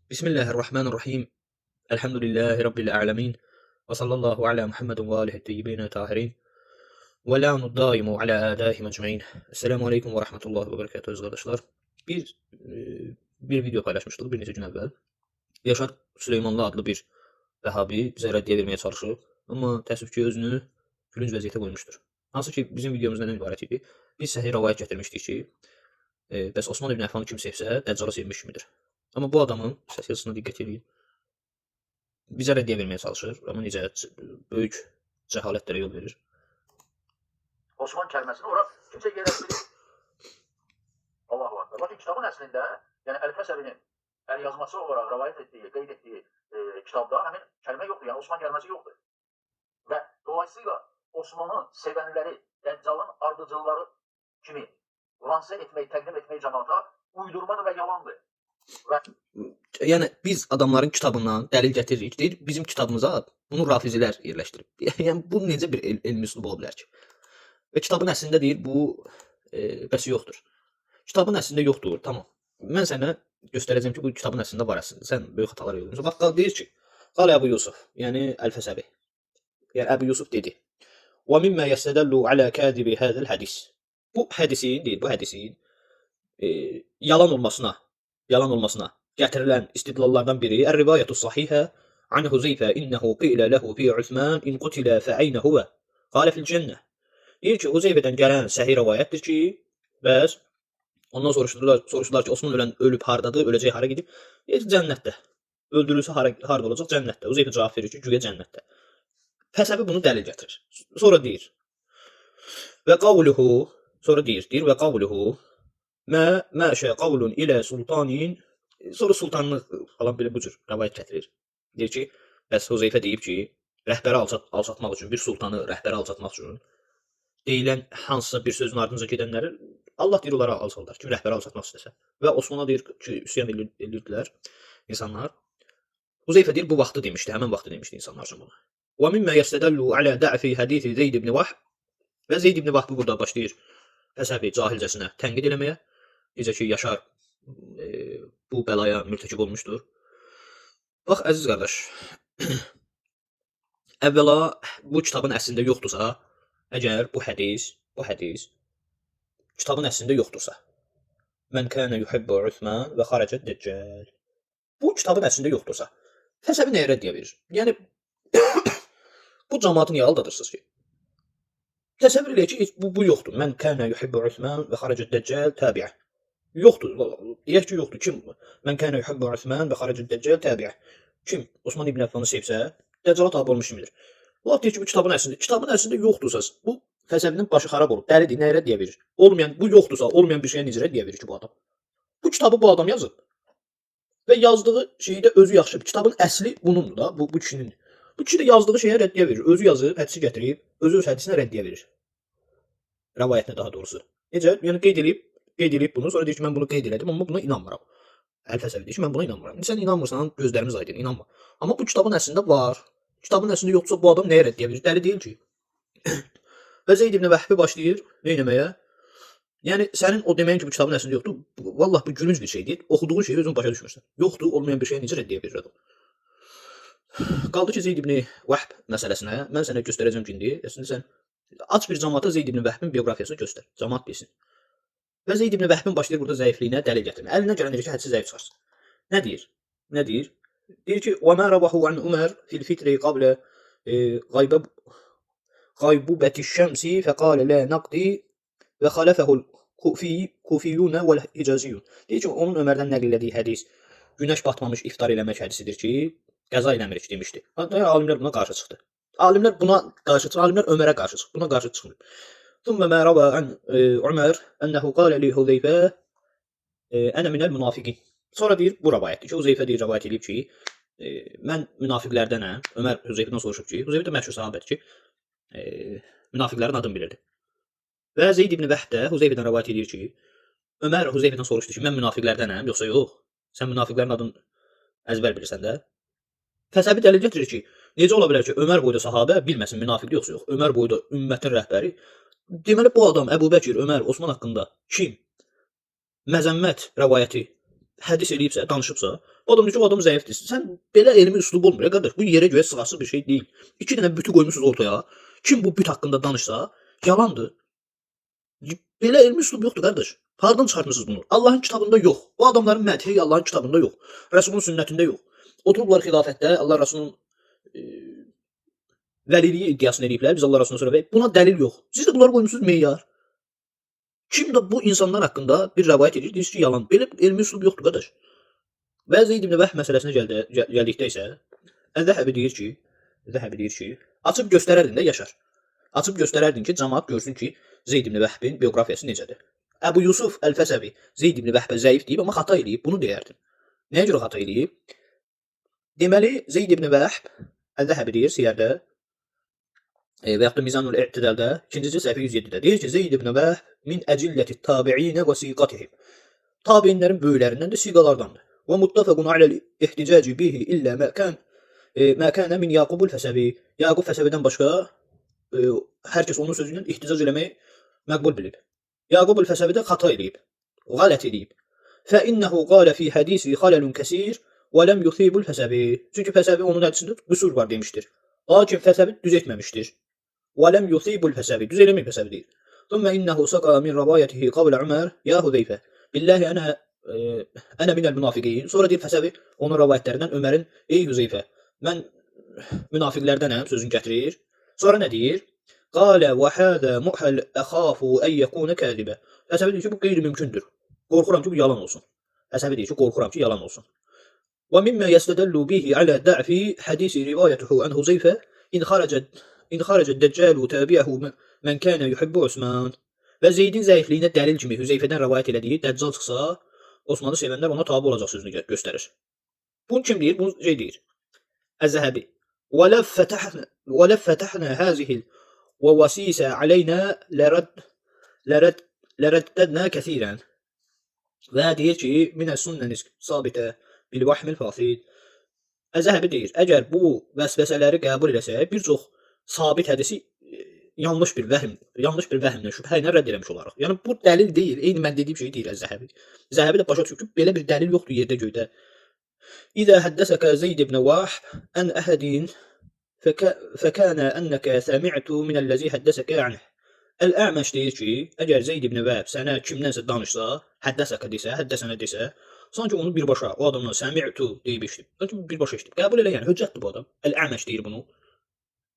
Bismillahirrahmanirrahim. Elhamdülillahi Rabbil alemin. Ve sallallahu ala Muhammedin ve alihi teyyibin tahirin. Ve la'nu daimu ala adaihim ecmain. Esselamu aleyküm ve rahmetullahi ve berekatuhu arkadaşlar. Bir, e, bir video paylaşmıştık bir neçə gün əvvəl. Yaşar Süleymanlı adlı bir vəhabi bizə rəddiyə verməyə çalışır. Amma təəssüf ki, özünü gülünc vəziyyətə qoymuşdur. Hansı ki, bizim videomuz nədən ibarət idi? Biz səhih rəvayət gətirmişdik ki, bəs Osman ibn Əffanı kim sevsə, Dəccala sevmiş kimidir. Amma bu adamın səs yazısına diqqət edin. Bizə rəddiyə verməyə çalışır, amma necə böyük cəhalətlərə yol verir. Osman kəlməsini ora kimsə yerləşdirir. Allahu Akbar. Lakin kitabın əslində, yəni Əl-Fəsəvinin əl yazması olaraq rəvayət etdiyi, qeyd etdiyi kitabda həmin kəlmə yoxdur, yəni Osman kəlməsi yoxdur. Və dolayısıyla Osman'ı sevənləri, Dəccalın ardıcılları kimi lanse etmək, təqdim etmək cəmaata uydurmadır və yalandır. Və Yəni biz adamların kitabından dəlil gətiririk, deyir bizim kitabımıza bunu rafizilər yerləşdirib. Yəni bu necə bir elmi üslub ola bilər ki? Və kitabın əslində deyir bu bəs yoxdur. Kitabın əslində yoxdur, tamam. Mən sənə göstərəcəm ki, bu kitabın əslində var əslində. Sən böyük xətalar ediyorsun. Bax deyir ki, qal Əbu Yusuf, yəni Əl-Fəsəvi. Yəni Əbu Yusuf dedi: "Və mimma yestədəllu alə kadibi hadzal hadis." Bu hədisin deyir, bu hədisin yalan olmasına gətirilən istidlallardan biri Er-Rivayatu Sahihə an Huzeyfə innehu qilə lehu fi Usman in qutilə fe aynə huve? Qalə fil cənnə. Deyir ki, Huzeyfədən gələn səhih rivayətdir ki, bəs ondan soruşdular ki, Osman ölüb hardadır, öləcək hara gedib? Deyir ki, cənnətdə. Öldürülsə harda olacaq? Cənnətdə. Huzeyfə cavab verir ki, güya cənnətdə. Fəsəvi bunu dəlil gətirir. Sonra deyir və qavluhu, sonra deyir və qavluhu mə şə qavlun ilə sultanin, sonra sultanlıq falan belə bu cür rəvayət gətirir. Deyir ki, bəs Huzeyfə deyib ki, rəhbəri alçatmaq üçün, bir sultanı rəhbəri alçatmaq üçün deyilən hansısa bir sözün ardınca gedənləri Allah deyir onlara alçaldar ki, rəhbəri alçatmaq istəsə. Və Osmana deyir ki, üsyan edirdilər insanlar. Huzeyfə deyir bu vaxtı demişdi, həmin vaxtı demişdi insanlar üçün bunu. Və mimmə yəstədəllu alə də'fi hədisi Zeyd ibn Vahb. Və Zeyd ibn Vahb burada başlayır Fəsəvi cahilcəsinə tənqid eləməyə. Necə ki, Yaşar bu bəlaya mürtəkib olmuşdur. Bax, əziz qardaş, əvvəla bu kitabın əslində yoxdursa, əgər bu hədis kitabın əslində yoxdursa, mən kənə yuhibbu Usman və xarəcət Dəccal. Bu kitabın əslində yoxdursa, Fəsəvi nəyə rəddiyə verir? Yəni, bu cəmaatı niyə aldadırsınız ki? Təsəvvür eləyək ki, bu yoxdur. Mən kənə yuhibbu Usman və xarəcət Dəccal təbiə. Yoxdur. Deyək ki, yoxdur. Kim? Mən kənə yuhibbu Usman və xarəcət Dəccal təbiə. Kim? Osman ibn Əffanı sevsə, Dəccala tabi olmuş kimidir. Allah deyir ki, bu kitabın əslində yoxdursa, bu Fəsəvinin başı xarab olub. Dəlidir, nəyə rəddiyə verir? Bu yoxdursa, olmayan bir şeyə necə rəddiyə verir ki, bu adam? Bu kitabı bu adam yazıb. Və yazdığı şeydə özü yaxşı. Kitabın əsli bunundur da, bu kişinin. Bu kişi də yazdığı şeyə rəddiyə verir. Özü yazıb, hədisi gətirib, özü öz hədisinə rəddiyə verir. Rəvayətinə daha doğrusu. Necə? Yəni qeyd edib bunu, sonra deyir ki, mən bunu qeyd elədim, amma buna inanmıram. Əl-Fəsəvi deyir ki, mən buna inanmıram. Sən inanmırsan, gözlərimiz aydın, inanma. Amma bu kitabın əslində var. Kitabın əslində yoxsa bu adam nəyə rəddiyə verir? Dəli deyil ki. Və Zeyd ibn Vəhbi başlayır neynəməyə? Yəni sənin o deməyin ki, bu kitabın əslində yoxdur. Vallah bu gülünc bir şeydir. Oxuduğun şeyi özün başa düşmürsən. Yoxdur, olmayan bir şeyə necə rəddiyə verir adam? Qaldı ki, Zeyd ibn Vəhb məsələsinə mən sənə göstərəcəm ki, indi. Əslində sən aç bir cəmaata Zeyd ibn Vəhbin bioqrafiyasını göstər. Cəmaat bilsin. Və Zeyd ibn Vəhbin başlayır burada zəifliyinə dəlil gətirməyə. Əlinə gələn deyir ki, hədisi zəif çıxarsın. Nə deyir? Deyir ki, وَمَا رَوَهُ عَنْ عُمَرْ فِي الْفِتْرِ قَبْلَ غَيْبُوبَةِ الشَّمْسِ فَقَالَ لَا نَقْدِي وَخَلَفَهُ الْكُوفِيُّونَ وَالْحِجَازِيُّونَ. Deyir ki, onun Ömərdən nəql elədiyi hədis günəş batmamış iftar eləmək hədisidir ki, qəza eləmirik demişdi. Hatta alimlər buna qarşı çıxdı. Alimlər Ömərə qarşı çıxdı. Buna qarşı çıxmır. ثم ما روى عن عمر أنه قال لحذيفة أنا من المنافقين. Sonra deyir bu rivayətdir ki, Huzeyfə deyir rivayət edib ki, mən münafiqlərdənəm. Ömər Huzeyfədən soruşub ki, Huzeyfə də məşhur sahabədir ki, münafiqlərin adını bilirdi. Və Zeyd ibn Vəhb də Huzeyfədən rivayət edir ki, Ömər Huzeyfədən soruşdu ki, mən münafiqlərdənəm, yoxsa yox? Sən münafiqlərin adını əzbər bilirsən də. Fəsəvi dəlil gətirir ki, necə ola bilər ki, Ömər boyda sahabə bilməsin münafiqdir yoxsa yox? Ömər boyda ümmətin rəhbəri. Deməli bu adam Əbu Bəkir, Ömər, Osman haqqında kim məzəmmət rəvayəti hədis eləyibsə, danışıbsa, o adam deyir ki, o adam zəifdir. Sən belə elmi üslub olmur ya qardaş. Bu yerə göyə sığası bir şey deyil. 2 dənə bütü qoymusunuz ortaya. Kim bu büt haqqında danışsa, yalandır. Belə elmi üslub yoxdur qardaş. Hardan çıxartmısınız bunu? Allahın kitabında yox. Bu adamların mədhi Allahın kitabında yox. Rəsulun sünnətində yox. Oturublar xilafətdə Allah Rəsulunun vəliliyi iddiasını eləyiblər. Biz Allah Rəsuluna sonra buna dəlil yox. Siz də bunları qoymusunuz meyar. Kim də bu insanlar haqqında bir rəvayət edir, deyir ki, yalan. Belə elmi üslub yoxdur qardaş. Və Zeyd ibn Vəhb məsələsinə gəldikdə isə Zəhəbi deyir ki, açıb göstərərdin də Yaşar. Açıb göstərərdin ki, cəmaət görsün ki, Zeyd ibn Vəhbin bioqrafiyası necədir. Əbu Yusuf Əl-Fəsəvi Zeyd ibn Vəhbə zəif deyib, amma xata eləyib, bunu deyərdin. Nəyə görə xata eləyib? Deməli, Zeyd ibn Vəhb, Əl-Zəhəbi deyir siyərdə və yaxud da Mizanul İ'tidaldə 2-ci səhifə 107-də deyir ki, Zeyd ibn Vəhb min əcilləti tabi'inə və siqatihim. Tabiinlərin böyüklərindən də siqalardandır. Və muttafaqun aləl ihticaci bihi illə mə kənə min Yaqubul Fəsəvi. Yaqub Fəsəvidən başqa hər kəs onun sözündən ihticac eləmək məqbul bilib. Yaqubul Fəsəvi də xata eləyib, qələt eləyib. Fə innəhu qalə fi hədisi xaləlun kəsir və ləm yusibul Fəsəvi. Çünki Fəsəvi onun hədisində qüsur var demişdir. Lakin Fəsəvi düz etməmişdir. Və ləm yusibul Fəsəvi. Düz eləməyib Fəsəvi deyir. Thumma innehu saqa min rivayetihi qabla Ömər ya Huzeyfə. Billahi ana minəl münafiqin. Sonra deyir Fəsəvi onun rivayətlərindən Ömərin ey Huzeyfə, mən münafiqlərdənəm sözünü gətirir. Sonra nə deyir? Qalə və hədə muhəl əxafu ən yəkuna kədibə. Fəsəvi deyir ki, bu qeyri-mümkündür. Qorxuram ki, bu yalan olsun. Fəsəvi deyir ki, qorxuram ki, yalan olsun. Və mimmə yəstədəllu bihi alə də'fi hədisi rivayətuhu ən Huzeyfə in xarəcə dəccalu təbiəhu mən kənə yuhibbu Osman. Və Zeydin zəifliyinə dəlil kimi Hüzeyfədən rivayət elədiyi Dəccal çıxsa, Osmanı sevənlər ona tabi olacaq sözünü göstərir. Bunu kim deyir? Bunu deyir. Əz-Zəhəbi. وَلَفْ فَتَحْنَا هَذِهِ وَوَسِيسَ عَلَيْنَا لَرَدَّدْنَا كَثِيرًا. Və deyir ki, minə sünnəniz sabitə bil-vahmil fasid. Əz-Zəhəbi deyir, əgər bu vəsvəsələri qəbul eləsək, bir çox sabit hədisi yanlış bir vəhmlə, şübhə ilə rədd eləmiş olaraq. Yəni bu dəlil deyil, eyni mən dediyim şey deyil Əz-Zəhəbi. Zəhəbi də başa düşür ki, belə bir dəlil yoxdur yerdə göydə. İzə həddəsəkə Zeyd ibn Vahb ən əhədin fəkənə ənəkə səmi'tu minəlləzi həddəsəkə anህ. Əl-Əməş deyir ki, əgər Zeyd ibn Vahb sənə kimdənsə danışsa, həddəsəkə desə, həddəsənə desə, sanki onu birbaşa o adamdan səmi'tu deyib eşitib. Sanki birbaşa eşitib. Qəbul elə, yəni höccətdir bu adam. Əl-Əməş deyir bunu.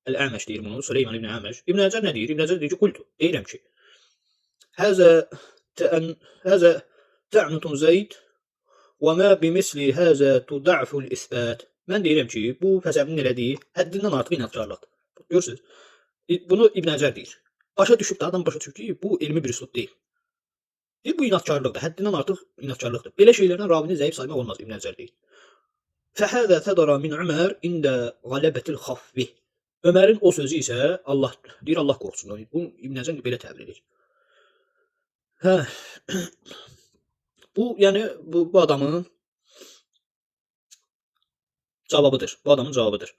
Əl-Əməş deyir bunu. Süleyman ibn Əməş. İbn Əcər nə deyir? İbn Əcər deyir ki, qultu. Deyirəm ki, həzə tə'nutun Zeyd və mə bimisli həzə tuda'ful isbət. Mən deyirəm ki, bu Fəsəvinin elədiyi həddindən artıq inatkarlıqdır. Görürsünüz? Bunu İbn Əcər deyir. Başa düşüb də, adam başa düşüb ki, bu elmi bir üslub deyil. Deyir, bu inatkarlıqdır. Həddindən artıq inatkarlıqdır. Belə şeylərdən ravini zəif saymaq olmaz, İbn Əcər deyir. Fəhəzə tədara min Ömər ində qələbətil xafvi. Ömərin o sözü isə Allah deyir, Allah qorxusun. Bunu İbn Əcər belə təbir edir. Hə. Bu, yəni bu adamın cavabıdır. Bu adamın cavabıdır.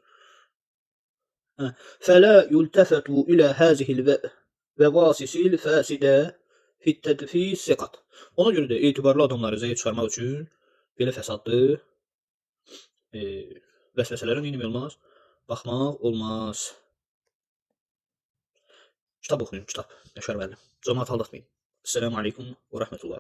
Fələ yultəfətu ilə həzihil və vasisil fəsidə fittədfi siqat. Ona görə də etibarlı adamları zəif çıxarmaq üçün belə fəsadlı vəsvəsələrə neyim olmaz? Baxmaq olmaz. Kitab oxuyun, kitab. Yaşar müəllim. Cəmaət aldatmayın. Esselamu aleykum və rəhmətullah.